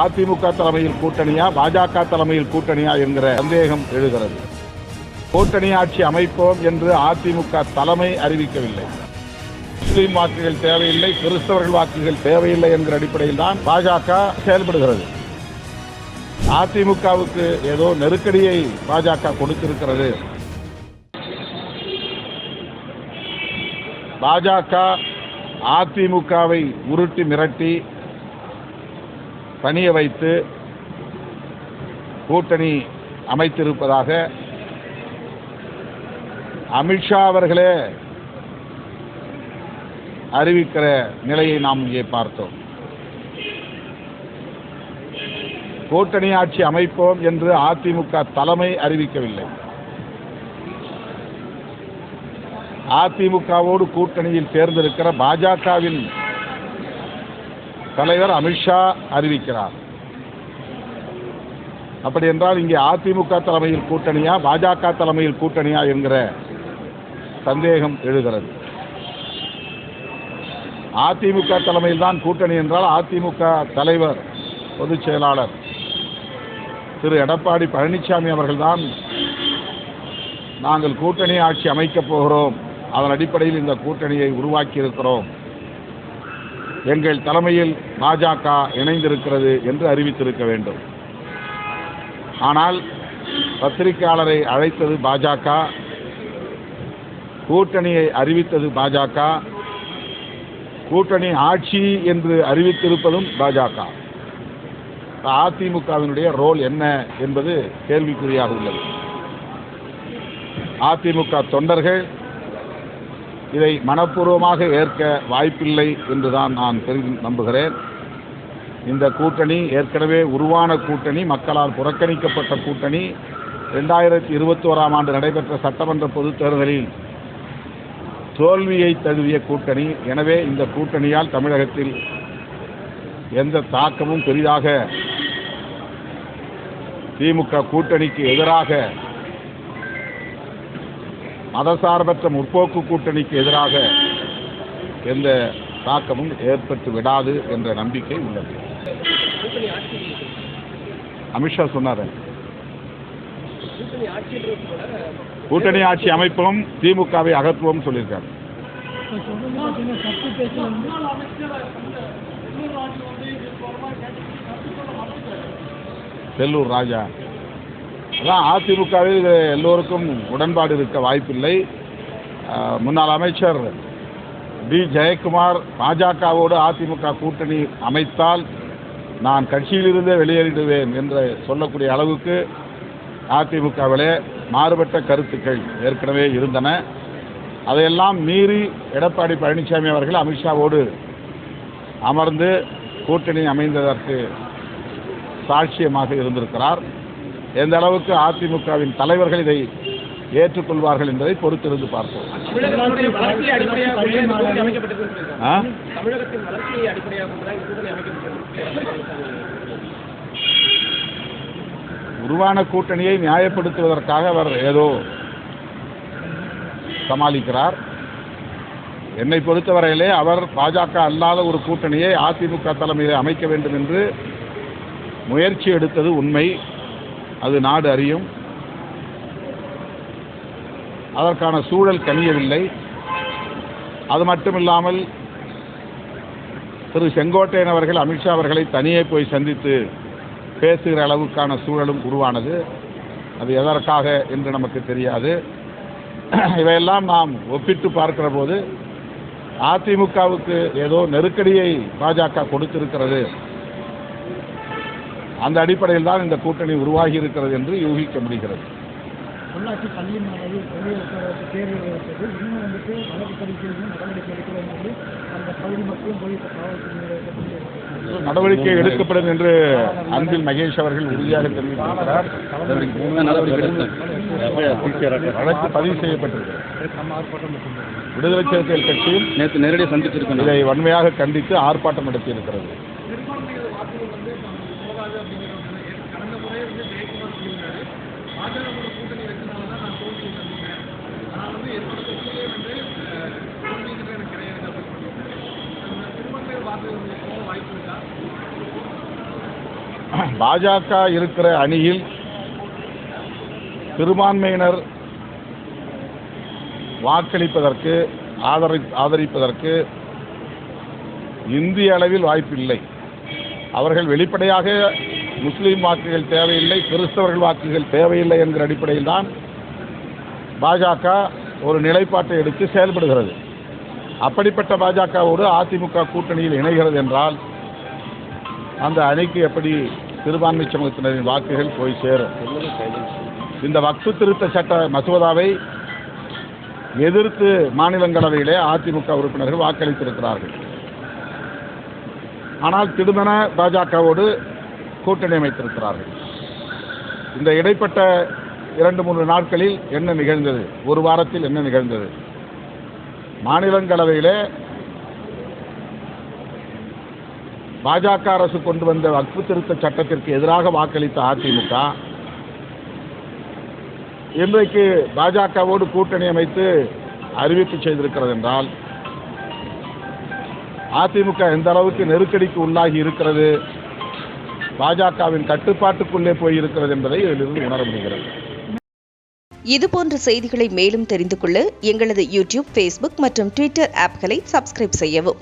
அதிமுக தலைமையில் கூட்டணியா பாஜக தலைமையில் கூட்டணியா என்கிற சந்தேகம் எழுகிறது. கூட்டணி ஆட்சி அமைப்போம் என்று அதிமுக தலைமை அறிவிக்கவில்லை. முஸ்லீம் வாக்குகள் தேவையில்லை, கிறிஸ்தவர்கள் வாக்குகள் தேவையில்லை என்கிற அடிப்படையில் தான் பாஜக செயல்படுகிறது. அதிமுகவுக்கு ஏதோ நெருக்கடியை பாஜக கொடுத்திருக்கிறது. பாஜக அதிமுகவை உருட்டி மிரட்டி பணிய வைத்து கூட்டணி அமைத்திருப்பதாக அமித்ஷா அவர்களே அறிவிக்கிற நிலையை நாம் இங்கே பார்த்தோம். கூட்டணி ஆட்சி அமைப்போம் என்று அதிமுக தலைமை அறிவிக்கவில்லை. அதிமுகவோடு கூட்டணியில் சேர்ந்திருக்கிற பாஜகவின் தலைவர் அமித்ஷா அறிவிக்கிறார். அப்படி என்றால் இங்கே அதிமுக தலைமையில் கூட்டணியா பாஜக தலைமையில் கூட்டணியா என்கிற சந்தேகம் எழுகிறது. அதிமுக தலைமையில் தான் கூட்டணி என்றால் அதிமுக தலைவர் பொதுச் செயலாளர் திரு எடப்பாடி பழனிசாமி அவர்கள்தான் நாங்கள் கூட்டணி ஆட்சி அமைக்கப் போகிறோம், அதன் அடிப்படையில் இந்த கூட்டணியை உருவாக்கி இருக்கிறோம், எங்கள் தலைமையில் பாஜக இணைந்திருக்கிறது என்று அறிவித்திருக்க வேண்டும். ஆனால் பத்திரிகையாளரை அழைத்தது பாஜக, கூட்டணியை அறிவித்தது பாஜக, கூட்டணி ஆட்சி என்று அறிவித்திருப்பதும் பாஜக. அதிமுகவினுடைய ரோல் என்ன என்பது கேள்விக்குறியாக உள்ளது. அதிமுக தொண்டர்கள் இதை மனப்பூர்வமாக ஏற்க வாய்ப்பில்லை என்றுதான் நான் நம்புகிறேன். இந்த கூட்டணி ஏற்கனவே உருவான கூட்டணி, மக்களால் புறக்கணிக்கப்பட்ட கூட்டணி, 2021ஆம் ஆண்டு நடைபெற்ற சட்டமன்ற பொதுத் தேர்தலில் தோல்வியை தழுவிய கூட்டணி. எனவே இந்த கூட்டணியால் தமிழகத்தில் எந்த தாக்கமும் பெரிதாக திமுக கூட்டணிக்கு எதிராக, மதசார்பற்ற முற்போக்கு கூட்டணிக்கு எதிராக எந்த தாக்கமும் ஏற்பட்டு விடாது என்ற நம்பிக்கை உள்ளது. அமித்ஷா சொன்னார், கூட்டணி ஆட்சி அமைப்போம், திமுகவை அகற்றுவோம் சொல்லியிருக்காரு. செல்லூர் ராஜா அதான் அதிமுகவில் எல்லோருக்கும் உடன்பாடு இருக்க வாய்ப்பில்லை. முன்னாள் அமைச்சர் டி ஜெயக்குமார் பாஜகவோடு அதிமுக கூட்டணி அமைத்தால் நான் கட்சியிலிருந்தே வெளியேறிடுவேன் என்று சொல்லக்கூடிய அளவுக்கு அதிமுகவிலே மாறுபட்ட கருத்துக்கள் ஏற்கனவே இருந்தன. அதையெல்லாம் மீறி எடப்பாடி பழனிசாமி அவர்கள் அமித்ஷாவோடு அமர்ந்து கூட்டணி அமைந்ததற்கு சாட்சியமாக இருந்திருக்கிறார். எந்த அளவுக்கு அதிமுகவின் தலைவர்கள் இதை ஏற்றுக்கொள்வார்கள் என்பதை பொறுத்திருந்து பார்ப்போம். உருவான கூட்டணியை நியாயப்படுத்துவதற்காக அவர் ஏதோ சமாளிக்கிறார். என்னை பொறுத்தவரையிலே அவர் பாஜக அல்லாத ஒரு கூட்டணியை அதிமுக தலைமையில் அமைக்க வேண்டும் என்று முயற்சி எடுத்தது உண்மை, அது நாடு அறியும். அதற்கான சூழல் கனியவில்லை. அது மட்டுமில்லாமல் திரு செங்கோட்டையன் அவர்கள் அமித்ஷா அவர்களை தனியே போய் சந்தித்து பேசுகிற அளவுக்கான சூழலும் உருவானது. அது எதற்காக என்று நமக்கு தெரியாது. இவையெல்லாம் நாம் ஒப்பிட்டு பார்க்கிற போது அதிமுகவுக்கு ஏதோ நெருக்கடியை பாஜக கொடுத்திருக்கிறது. அந்த அடிப்படையில் தான் இந்த கூட்டணி உருவாகி இருக்கிறது என்று யூகிக்க முடிகிறது. உள்ளாட்சி பள்ளி தேர்வு இன்னும் வந்துட்டு வழக்கு பரிசீலனை நடவடிக்கை எடுக்கிறோம் என்று அந்த பகுதி மக்களும் போய் நடவடிக்கை எடுக்கப்படும் என்று அன்பில் மகேஷ் அவர்கள் உறுதியாக தெரிவித்திருக்கிறார். வழக்கு பதிவு செய்யப்பட்டிருக்கிறது. விடுதலை சிறுத்தைகள் கட்சியும் நேற்று நேரடியாக சந்தித்திருக்கிறது. இதை வன்மையாக கண்டித்து ஆர்ப்பாட்டம் நடத்தியிருக்கிறது. பாஜக இருக்கிற அணியில் சிறுபான்மையினர் வாக்களிப்பதற்கு ஆதரிப்பதற்கு இந்திய அளவில் வாய்ப்பில்லை. அவர்கள் வெளிப்படையாக முஸ்லீம் வாக்குகள் தேவையில்லை, கிறிஸ்தவர்கள் வாக்குகள் தேவையில்லை என்கிற அடிப்படையில் தான் பாஜக ஒரு நிலைப்பாட்டை எடுத்து செயல்படுகிறது. அப்படிப்பட்ட பாஜகவோடு அதிமுக கூட்டணியில் இணைகிறது என்றால் அந்த அணிக்கு எப்படி சிறுபான்மை சமூகத்தினரின் வாக்குகள் போய் சேரும்? இந்த வக்ஃபு திருத்த சட்ட மசோதாவை எதிர்த்து மாநிலங்களவையிலே அதிமுக உறுப்பினர்கள் வாக்களித்திருக்கிறார்கள். ஆனால் திடுமென பாஜகவோடு கூட்டணி அமைத்திருக்கிறார்கள். இந்த இடைப்பட்ட 2-3 நாட்களில் என்ன நிகழ்ந்தது? ஒரு வாரத்தில் என்ன நிகழ்ந்தது? மாநிலங்களவையிலே பாஜக அரசு கொண்டு வந்த வக்ஃபு திருத்த சட்டத்திற்கு எதிராக வாக்களித்த அதிமுக இன்றைக்கு பாஜகவோடு கூட்டணி அமைத்து அறிவிப்பு செய்திருக்கிறது என்றால் அதிமுக எந்த அளவுக்கு நெருக்கடிக்கு உள்ளாகி இருக்கிறது, பாஜகவின் கட்டுப்பாட்டுக்குள்ளே போயிருக்கிறது என்பதை இதிலிருந்து உணர முடிகிறது. இதுபோன்ற செய்திகளை மேலும் தெரிந்து கொள்ள எங்களது யூடியூப், ஃபேஸ்புக் மற்றும் ட்விட்டர் ஆப்களை சப்ஸ்கிரைப் செய்யவும்.